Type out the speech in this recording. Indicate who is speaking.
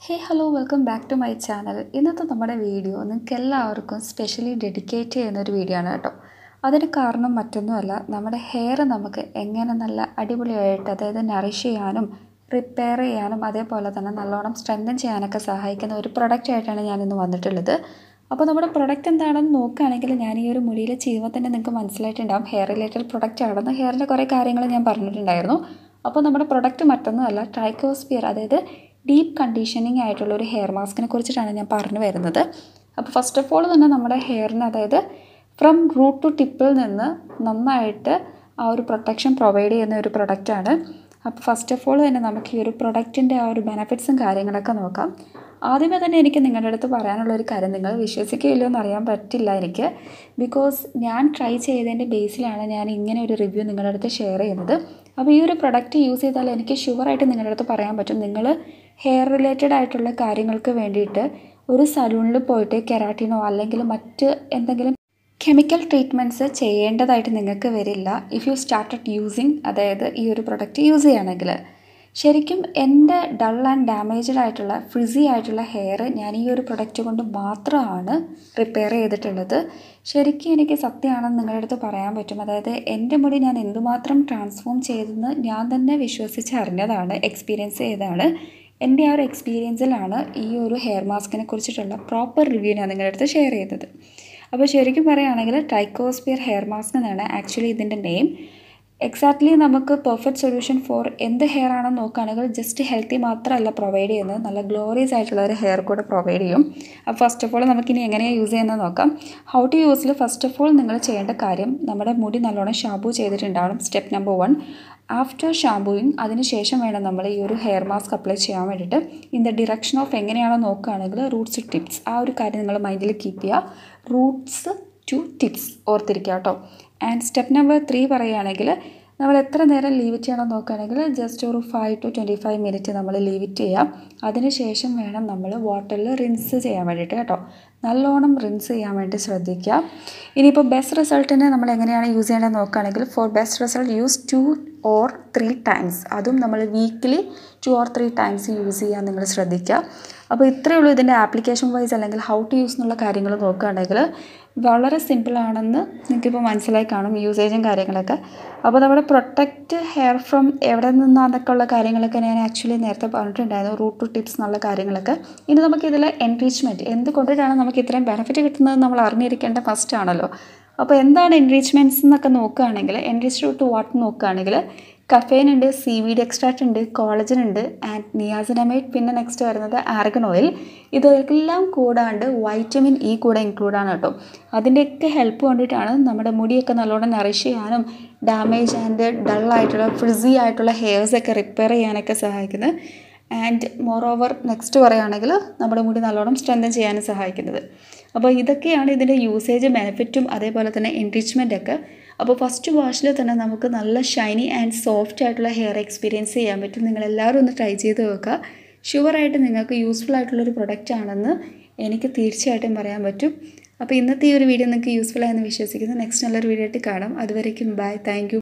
Speaker 1: Hey hello welcome back to my channel. ഇന്നത്തെ നമ്മുടെ video നിങ്ങൾക്ക് എല്ലാവർക്കും സ്പെഷ്യലി ഡെഡിക്കേറ്റ് ചെയ്യുന്നൊരു വീഡിയോ ആണ് കേട്ടോ. അതിന് കാരണം മറ്റൊന്നുമല്ല, നമ്മുടെ ഹെയർ നമുക്ക് എങ്ങനെ നല്ല അടിപൊളിയായിട്ട്, അതായത് നറിഷ് ചെയ്യാനും റിപ്പയർ ചെയ്യാനും അതേപോലെ തന്നെ നല്ലോണം സ്ട്രെങ്തൻ ചെയ്യാനൊക്കെ സഹായിക്കുന്ന ഒരു പ്രൊഡക്റ്റ് ആയിട്ടാണ് ഞാനിന്ന് വന്നിട്ടുള്ളത്. അപ്പോൾ നമ്മുടെ പ്രൊഡക്റ്റ് എന്താണെന്ന് നോക്കുകയാണെങ്കിൽ, ഞാൻ ഈ ഒരു മുടിയിൽ ചെയ്യുമ്പോൾ തന്നെ നിങ്ങൾക്ക് മനസ്സിലായിട്ടുണ്ടാകും ഹെയർ റിലേറ്റഡ് പ്രൊഡക്റ്റ് ആണെന്ന്. ഹെയറിൻ്റെ കുറേ കാര്യങ്ങൾ ഞാൻ പറഞ്ഞിട്ടുണ്ടായിരുന്നു. അപ്പോൾ നമ്മുടെ പ്രൊഡക്റ്റ് മറ്റൊന്നുമല്ല, ട്രൈക്കോസ്പിയർ, അതായത് ഡീപ്പ് കണ്ടീഷനിങ് ആയിട്ടുള്ള ഒരു ഹെയർ മാസ്കിനെ കുറിച്ചിട്ടാണ് ഞാൻ പറഞ്ഞു വരുന്നത്. അപ്പോൾ ഫസ്റ്റ് ഓഫ് ഓൾ തന്നെ നമ്മുടെ ഹെയറിന്, അതായത് ഫ്രം റൂട്ട് ടു ടിപ്പിൽ നിന്ന് നന്നായിട്ട് ആ ഒരു പ്രൊട്ടക്ഷൻ പ്രൊവൈഡ് ചെയ്യുന്ന ഒരു പ്രൊഡക്റ്റാണ്. അപ്പോൾ ഫസ്റ്റ് ഓഫ് ഓൾ തന്നെ നമുക്ക് ഈ ഒരു പ്രൊഡക്റ്റിൻ്റെ ആ ഒരു ബെനഫിറ്റ്സും കാര്യങ്ങളൊക്കെ നോക്കാം. ആദ്യമേ തന്നെ എനിക്ക് നിങ്ങളുടെ അടുത്ത് പറയാനുള്ളൊരു കാര്യം, നിങ്ങൾ വിശ്വസിക്കുകയില്ലോ എന്നറിയാൻ പറ്റില്ല എനിക്ക്, ബിക്കോസ് ഞാൻ ട്രൈ ചെയ്തതിൻ്റെ ബേസിലാണ് ഞാൻ ഇങ്ങനെ ഒരു റിവ്യൂ നിങ്ങളുടെ അടുത്ത് ഷെയർ ചെയ്യുന്നത്. അപ്പോൾ ഈ ഒരു പ്രൊഡക്റ്റ് യൂസ് ചെയ്താൽ എനിക്ക് ഷുവറായിട്ട് നിങ്ങളുടെ അടുത്ത് പറയാൻ പറ്റും, നിങ്ങൾ ഹെയർ റിലേറ്റഡ് ആയിട്ടുള്ള കാര്യങ്ങൾക്ക് വേണ്ടിയിട്ട് ഒരു സലൂണിൽ പോയിട്ട് കെരാട്ടിനോ അല്ലെങ്കിൽ മറ്റ് എന്തെങ്കിലും കെമിക്കൽ ട്രീറ്റ്മെൻറ്റ്സ് ചെയ്യേണ്ടതായിട്ട് നിങ്ങൾക്ക് വരില്ല ഇഫ് യു സ്റ്റാർട്ടഡ് യൂസിങ്, അതായത് ഈ ഒരു പ്രൊഡക്റ്റ് യൂസ് ചെയ്യുകയാണെങ്കിൽ. ശരിക്കും എൻ്റെ ഡൾ ആൻഡ് ഡാമേജ്ഡ് ആയിട്ടുള്ള ഫ്രിസി ആയിട്ടുള്ള ഹെയർ ഞാൻ ഈ ഒരു പ്രൊഡക്റ്റ് കൊണ്ട് മാത്രമാണ് റിപ്പയർ ചെയ്തിട്ടുള്ളത്. ശരിക്കും എനിക്ക് സത്യമാണെന്ന് നിങ്ങളുടെ അടുത്ത് പറയാൻ പറ്റും. അതായത് എൻ്റെ മുടി ഞാൻ എന്തുമാത്രം ട്രാൻസ്ഫോം ചെയ്തെന്ന് ഞാൻ തന്നെ വിശ്വസിച്ചറിഞ്ഞതാണ്, എക്സ്പീരിയൻസ് ചെയ്തതാണ്. എൻ്റെ ആ ഒരു എക്സ്പീരിയൻസിലാണ് ഈ ഒരു ഹെയർ മാസ്കിനെ കുറിച്ചിട്ടുള്ള പ്രോപ്പർ റിവ്യൂ ഞാൻ നിങ്ങളുടെ അടുത്ത് ഷെയർ ചെയ്തത്. അപ്പോൾ ശരിക്കും പറയുകയാണെങ്കിൽ ട്രൈക്കോസ്പിയർ ഹെയർ മാസ്ക് എന്നാണ് ആക്ച്വലി ഇതിൻ്റെ നെയിം. എക്സാക്ട്ലി നമുക്ക് പെർഫെക്റ്റ് സൊല്യൂഷൻ ഫോർ എന്ത് ഹെയർ ആണെന്ന് നോക്കുകയാണെങ്കിൽ ജസ്റ്റ് ഹെൽത്തി മാത്രമല്ല പ്രൊവൈഡ് ചെയ്യുന്നത്, നല്ല ഗ്ലോറിയസ് ആയിട്ടുള്ള ഒരു ഹെയർ കൂടെ പ്രൊവൈഡ് ചെയ്യും. അപ്പോൾ ഫസ്റ്റ് ഓഫ് ഓൾ നമുക്കിനി എങ്ങനെയാണ് യൂസ് ചെയ്യുന്നത് നോക്കാം. ഹൗ ടു യൂസിൽ ഫസ്റ്റ് ഓഫ് ഓൾ നിങ്ങൾ ചെയ്യേണ്ട കാര്യം, നമ്മുടെ മുടി നല്ലോണം ഷാമ്പൂ ചെയ്തിട്ടുണ്ടാവണം. സ്റ്റെപ്പ് നമ്പർ 1, ആഫ്റ്റർ ഷാമ്പൂയിങ് അതിന് ശേഷം വേണം നമ്മൾ ഈ ഒരു ഹെയർ മാസ്ക് അപ്ലൈ ചെയ്യാൻ വേണ്ടിയിട്ട്. ഇൻ ദ ഡിറക്ഷൻ ഓഫ് എങ്ങനെയാണോ നോക്കുകയാണെങ്കിൽ റൂട്ട്സ് ടു ടിപ്സ്, ആ ഒരു കാര്യം നിങ്ങൾ മൈൻഡിൽ കീപ്പ് ചെയ്യുക. റൂട്ട്സ് ടു ടിപ്സ് ഓർത്തിരിക്കുക കേട്ടോ. ആൻഡ് സ്റ്റെപ്പ് നമ്പർ 3 പറയുകയാണെങ്കിൽ, നമ്മൾ എത്ര നേരം ലീവ് ഇറ്റ് ചെയ്യണം നോക്കുകയാണെങ്കിൽ ജസ്റ്റ് ഒരു 5 to 25 മിനിറ്റ് നമ്മൾ ലീവ് ഇറ്റ് ചെയ്യാം. അതിനുശേഷം വേണം നമ്മൾ വാട്ടറിൽ റിൻസ് ചെയ്യാൻ വേണ്ടിയിട്ട് കേട്ടോ. നല്ലോണം റിൻസ് ചെയ്യാൻ വേണ്ടി ശ്രദ്ധിക്കുക. ഇനിയിപ്പോൾ ബെസ്റ്റ് റിസൾട്ടിന് നമ്മൾ എങ്ങനെയാണ് യൂസ് ചെയ്യേണ്ടത് നോക്കുകയാണെങ്കിൽ, four best result use 2 or 3 times, അതും നമ്മൾ വീക്കിലി 2 or 3 ടൈംസ് യൂസ് ചെയ്യാൻ നിങ്ങൾ ശ്രദ്ധിക്കുക. അപ്പോൾ ഇത്രയേ ഉള്ളൂ ഇതിൻ്റെ ആപ്ലിക്കേഷൻ വൈസ് അല്ലെങ്കിൽ ഹൗ ടു യൂസ് എന്നുള്ള കാര്യങ്ങൾ നോക്കുകയാണെങ്കിൽ വളരെ സിമ്പിളാണെന്ന് നിങ്ങൾക്കിപ്പോൾ മനസ്സിലായി കാണും, യൂസേജും കാര്യങ്ങളൊക്കെ. അപ്പോൾ നമ്മുടെ പ്രൊട്ടക്റ്റ് ഹെയർ ഫ്രം എവിടെ നിന്നാന്നൊക്കെ ഉള്ള കാര്യങ്ങളൊക്കെ ഞാൻ ആക്ച്വലി നേരത്തെ പറഞ്ഞിട്ടുണ്ടായിരുന്നു, റൂട്ട് ടു ടിപ്സ് എന്നുള്ള കാര്യങ്ങളൊക്കെ. ഇനി നമുക്കിതിൽ എൻറിച്ച്മെൻറ്റ് എന്തുകൊണ്ടിട്ടാണ് നമുക്ക് ഇത്രയും ബെനിഫിറ്റ് കിട്ടുന്നത് നമ്മൾ അറിഞ്ഞിരിക്കേണ്ട ഫസ്റ്റ് ആണല്ലോ. അപ്പോൾ എന്താണ് എൻറിച്ച്മെൻറ്റ്സ് എന്നൊക്കെ നോക്കുകയാണെങ്കിൽ, എൻറിച്ച്ഡ് ടു വാട്ട് നോക്കുകയാണെങ്കിൽ, കഫേൻ ഉണ്ട്, സീവീഡ് എക്സ്ട്രാക്റ്റ് ഉണ്ട്, കോളജൻ ഉണ്ട്, ആൻഡ് നിയാസിനമൈഡ്, പിന്നെ നെക്സ്റ്റ് വരുന്നത് ആർഗൺ ഓയിൽ. ഇതെല്ലാം കൂടാണ്ട് വൈറ്റമിൻ ഇ കൂടെ ഇൻക്ലൂഡാണ് കേട്ടോ. അതിൻ്റെയൊക്കെ ഹെൽപ്പ് കൊണ്ടിട്ടാണ് നമ്മുടെ മുടിയൊക്കെ നല്ലോണം നറിഷ് ചെയ്യാനും ഡാമേജ് ആൻഡ് ഡള്ളായിട്ടുള്ള ഫ്രിസി ആയിട്ടുള്ള ഹെയർസൊക്കെ റിപ്പയർ ചെയ്യാനൊക്കെ സഹായിക്കുന്നത്. ആൻഡ് മോർ ഓവർ നെക്സ്റ്റ് പറയുകയാണെങ്കിൽ നമ്മുടെ മുടി നല്ലോണം സ്ട്രെങ്തൻ ചെയ്യാനും സഹായിക്കുന്നത്. അപ്പോൾ ഇതൊക്കെയാണ് ഇതിൻ്റെ യൂസേജ്, ബെനിഫിറ്റും അതേപോലെ തന്നെ എൻറിച്ച്മെൻ്റ് ഒക്കെ. അപ്പോൾ ഫസ്റ്റ് വാഷിൽ തന്നെ നമുക്ക് നല്ല ഷൈനി ആൻഡ് സോഫ്റ്റ് ആയിട്ടുള്ള ഹെയർ എക്സ്പീരിയൻസ് ചെയ്യാൻ പറ്റും. നിങ്ങളെല്ലാവരും ഒന്ന് ട്രൈ ചെയ്ത് നോക്കുക. ഷുവറായിട്ട് നിങ്ങൾക്ക് യൂസ്ഫുൾ ആയിട്ടുള്ളൊരു പ്രൊഡക്റ്റ് ആണെന്ന് എനിക്ക് തീർച്ചയായിട്ടും പറയാൻ പറ്റും. അപ്പോൾ ഇന്നത്തെ ഈ ഒരു വീഡിയോ നിങ്ങൾക്ക് യൂസ്ഫുൾ ആയെന്ന് വിശ്വസിക്കുന്നു. നെക്സ്റ്റ് നല്ലൊരു വീഡിയോ ആയിട്ട് കാണാം. അതുവരേക്കും ബൈ, താങ്ക് യു.